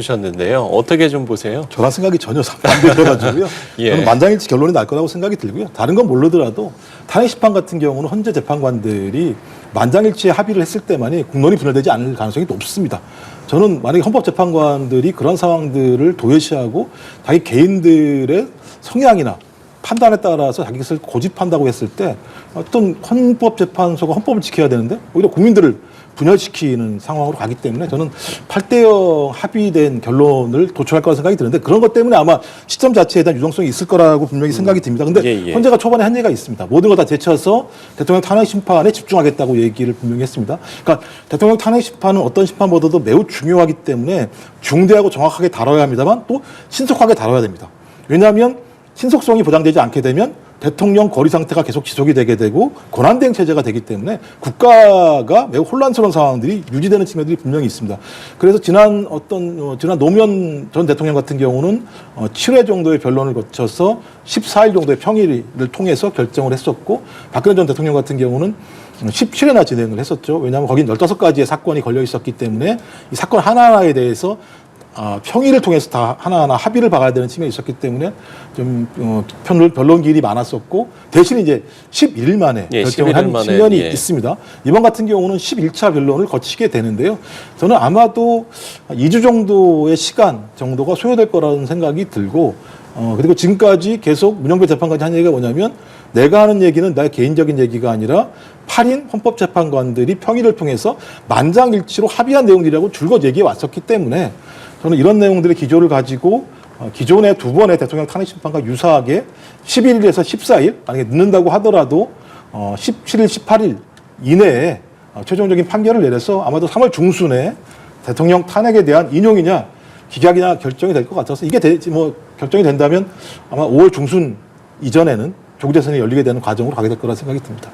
주셨는데요. 어떻게 좀 보세요? 저랑 생각이 전혀 반대여가지고요. 예. 저는 만장일치 결론이 날 거라고 생각이 들고요. 다른 건 모르더라도 탄핵 심판 같은 경우는 헌재 재판관들이 만장일치의 합의를 했을 때만이 국론이 분열되지 않을 가능성이 높습니다. 저는 만약에 헌법재판관들이 그런 상황들을 도외시하고 자기 개인들의 성향이나 판단에 따라서 자기 것을 고집한다고 했을 때 어떤 헌법재판소가 헌법을 지켜야 되는데 오히려 국민들을 분열시키는 상황으로 가기 때문에 저는 8대0 합의된 결론을 도출할 거라 생각이 드는데 그런 것 때문에 아마 시점 자체에 대한 유동성이 있을 거라고 분명히 생각이 듭니다. 근데 헌재가 초반에 한 얘기가 있습니다. 모든 걸 다 제쳐서 대통령 탄핵 심판에 집중하겠다고 얘기를 분명히 했습니다. 그러니까 대통령 탄핵 심판은 어떤 심판보다도 매우 중요하기 때문에 중대하고 정확하게 다뤄야 합니다만 또 신속하게 다뤄야 됩니다. 왜냐하면 신속성이 보장되지 않게 되면 대통령 거리 상태가 계속 지속이 되게 되고 권한대행 체제가 되기 때문에 국가가 매우 혼란스러운 상황들이 유지되는 측면들이 분명히 있습니다. 그래서 지난 노무현 전 대통령 같은 경우는 7회 정도의 변론을 거쳐서 14일 정도의 평일을 통해서 결정을 했었고 박근혜 전 대통령 같은 경우는 17회나 진행을 했었죠. 왜냐하면 거긴 15가지의 사건이 걸려 있었기 때문에 이 사건 하나하나에 대해서 평의를 통해서 다 하나하나 합의를 봐야 되는 측면이 있었기 때문에 좀 변론 기일이 많았었고 대신 이제 11일 만에 결정을 한 측면이 있습니다. 이번 같은 경우는 11차 변론을 거치게 되는데요. 저는 아마도 2주 정도의 시간 정도가 소요될 거라는 생각이 들고 그리고 지금까지 계속 문영배 재판관이 한 얘기가 뭐냐면 내가 하는 얘기는 나의 개인적인 얘기가 아니라 8인 헌법재판관들이 평의를 통해서 만장일치로 합의한 내용들이라고 줄곧 얘기해 왔었기 때문에 저는 이런 내용들의 기조를 가지고 기존의 두 번의 대통령 탄핵 심판과 유사하게 11일에서 14일 만약에 늦는다고 하더라도 17일, 18일 이내에 최종적인 판결을 내려서 아마도 3월 중순에 대통령 탄핵에 대한 인용이냐 기각이냐 결정이 될 것 같아서 이게 결정이 된다면 아마 5월 중순 이전에는 조국 대선이 열리게 되는 과정으로 가게 될 거라 생각이 듭니다.